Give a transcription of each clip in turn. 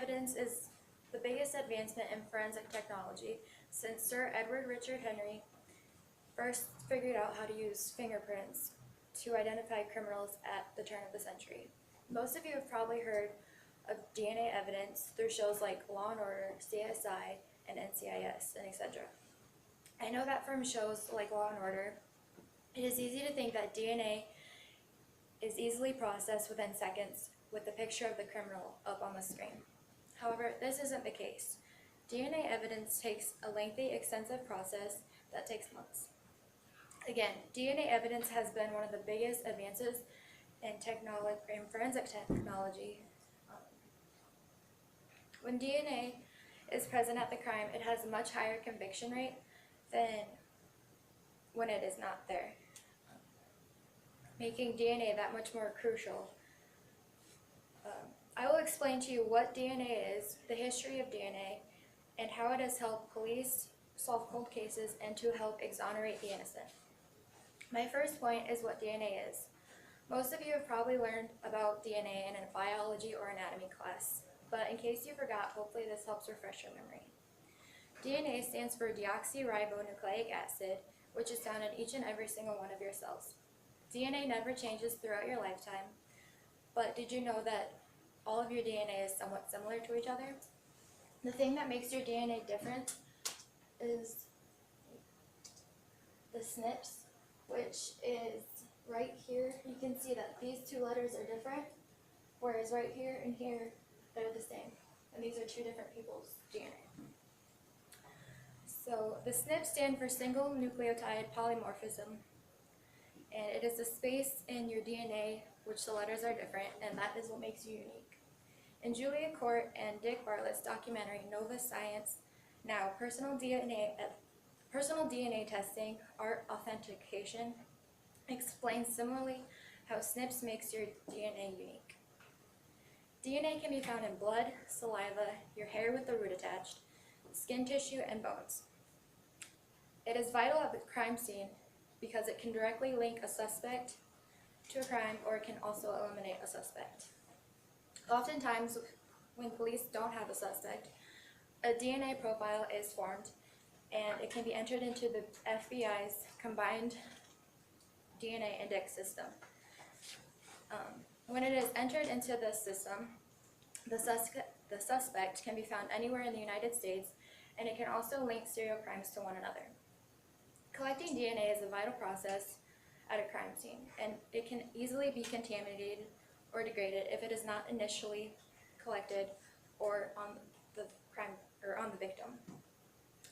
evidence is the biggest advancement in forensic technology since Sir Edward Richard Henry first figured out how to use fingerprints to identify criminals at the turn of the century. Most of you have probably heard of DNA evidence through shows like Law & Order, CSI, and NCIS, and etc. I know that from shows like Law & Order, it is easy to think that DNA is easily processed within seconds with the picture of the criminal up on the screen. However, this isn't the case. DNA evidence takes a lengthy, extensive process that takes months. Again, DNA evidence has been one of the biggest advances in forensic technology. When DNA is present at the crime, it has a much higher conviction rate than when it is not there, making DNA that much more crucial. I will explain to you what DNA is, the history of DNA, and how it has helped police solve cold cases and to help exonerate the innocent. My first point is what DNA is. Most of you have probably learned about DNA in a biology or anatomy class, but in case you forgot, hopefully this helps refresh your memory. DNA stands for deoxyribonucleic acid, which is found in each and every single one of your cells. DNA never changes throughout your lifetime, but did you know that all of your DNA is somewhat similar to each other? The thing that makes your DNA different is the SNPs, which is right here. You can see that these two letters are different, whereas right here and here, they're the same. And these are two different people's DNA. So the SNPs stand for single nucleotide polymorphism, and it is the space in your DNA which the letters are different, and that is what makes you unique. In Julia Court and Dick Bartlett's documentary Nova Science Now, personal DNA testing, art authentication, explains similarly how SNPs makes your DNA unique. DNA can be found in blood, saliva, your hair with the root attached, skin tissue, and bones. It is vital at the crime scene because it can directly link a suspect to a crime, or it can also eliminate a suspect. Oftentimes, when police don't have a suspect, a DNA profile is formed and it can be entered into the FBI's combined DNA index system. When it is entered into the system, the suspect can be found anywhere in the United States, and it can also link serial crimes to one another. Collecting DNA is a vital process at a crime scene, and it can easily be contaminated or degraded if it is not initially collected or on the crime or on the victim.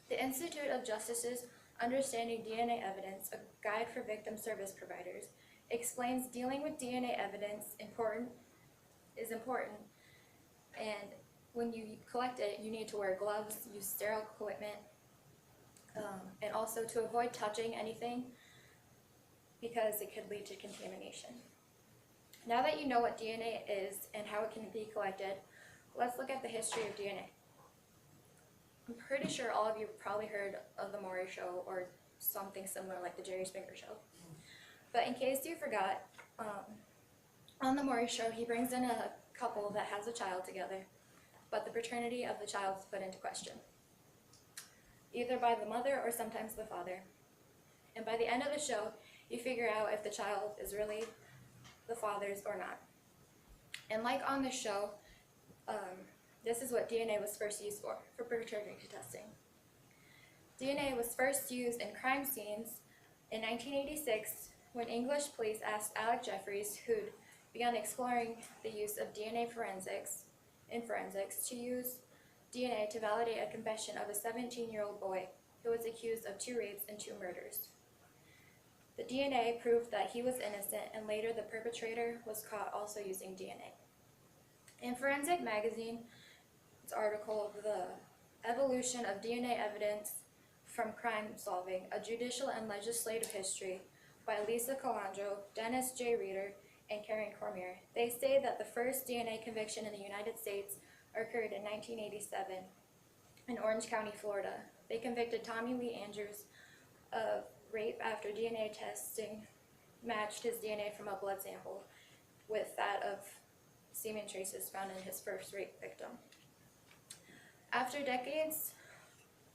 The Institute of Justice's Understanding DNA Evidence, a guide for victim service providers, explains dealing with DNA evidence is important, and when you collect it, you need to wear gloves, use sterile equipment, and also to avoid touching anything because it could lead to contamination. Now that you know what DNA is and how it can be collected, let's look at the history of DNA. I'm pretty sure all of you probably heard of the Maury Show or something similar like the Jerry Springer Show. But in case you forgot, on the Maury Show, he brings in a couple that has a child together, but the paternity of the child is put into question, either by the mother or sometimes the father. And by the end of the show, you figure out if the child is really the father's or not. And like on the show, this is what DNA was first used for paternity testing. DNA was first used in crime scenes in 1986 when English police asked Alec Jeffreys, who'd begun exploring the use of DNA forensics, to use DNA to validate a confession of a 17-year-old boy who was accused of 2 rapes and 2 murders. The DNA proved that he was innocent, and later the perpetrator was caught also using DNA. In Forensic Magazine's article, The Evolution of DNA Evidence from Crime Solving, A Judicial and Legislative History by Lisa Calandro, Dennis J. Reeder, and Karen Cormier, they say that the first DNA conviction in the United States occurred in 1987 in Orange County, Florida. They convicted Tommy Lee Andrews of rape after DNA testing matched his DNA from a blood sample with that of semen traces found in his first rape victim. After decades,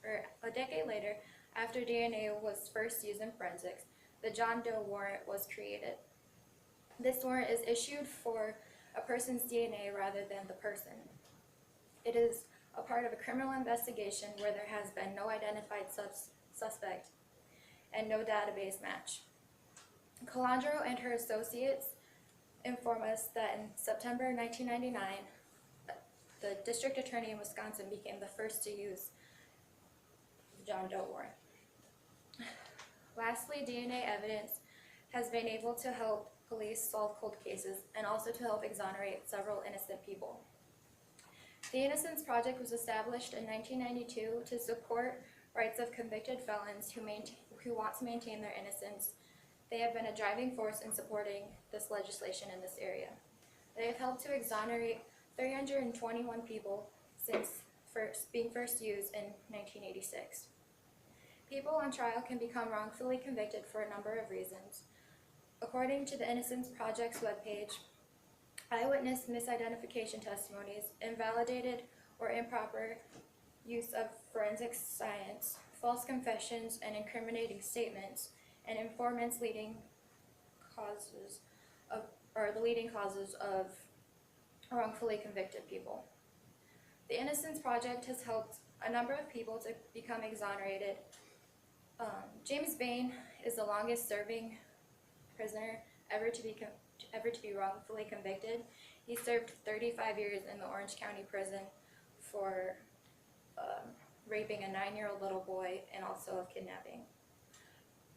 or a decade later, after DNA was first used in forensics, the John Doe warrant was created. This warrant is issued for a person's DNA rather than the person. It is a part of a criminal investigation where there has been no identified suspect and no database match. Calandro and her associates inform us that in September 1999, the district attorney in Wisconsin became the first to use the John Doe warrant. Lastly, DNA evidence has been able to help police solve cold cases and also to help exonerate several innocent people. The Innocence Project was established in 1992 to support rights of convicted felons who want to maintain their innocence. They have been a driving force in supporting this legislation in this area. They have helped to exonerate 321 people since being first used in 1986. People on trial can become wrongfully convicted for a number of reasons. According to the Innocence Project's webpage, eyewitness misidentification testimonies, invalidated or improper use of forensic science, false confessions and incriminating statements, and informants the leading causes of wrongfully convicted people. The Innocence Project has helped a number of people to become exonerated. James Bain is the longest serving prisoner ever to be wrongfully convicted. He served 35 years in the Orange County Prison for raping a 9-year-old little boy and also of kidnapping.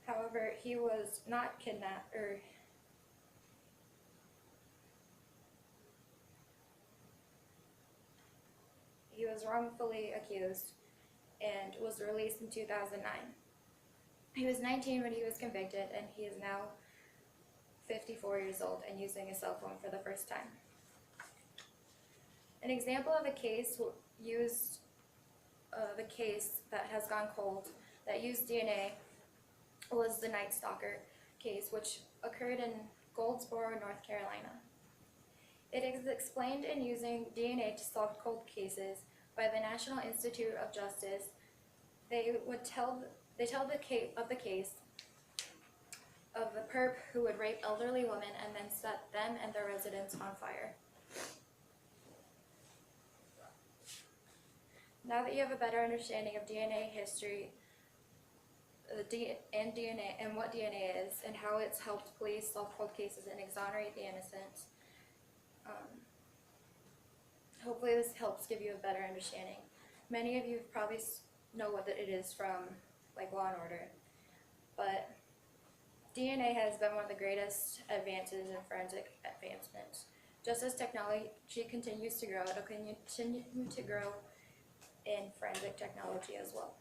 However, he was not kidnapped, he was wrongfully accused and was released in 2009. He was 19 when he was convicted, and he is now 54 years old and using a cell phone for the first time. An example of a case that has gone cold that used DNA was the Night Stalker case, which occurred in Goldsboro, North Carolina. It is explained in using DNA to solve cold cases by the National Institute of Justice. They tell the case of the perp who would rape elderly women and then set them and their residence on fire. Now that you have a better understanding of DNA history and what DNA is and how it's helped police solve cold cases and exonerate the innocent, hopefully this helps give you a better understanding. Many of you probably know what it is from Law and Order, but DNA has been one of the greatest advances in forensic advancements. Just as technology continues to grow, it'll continue to grow in forensic technology as well.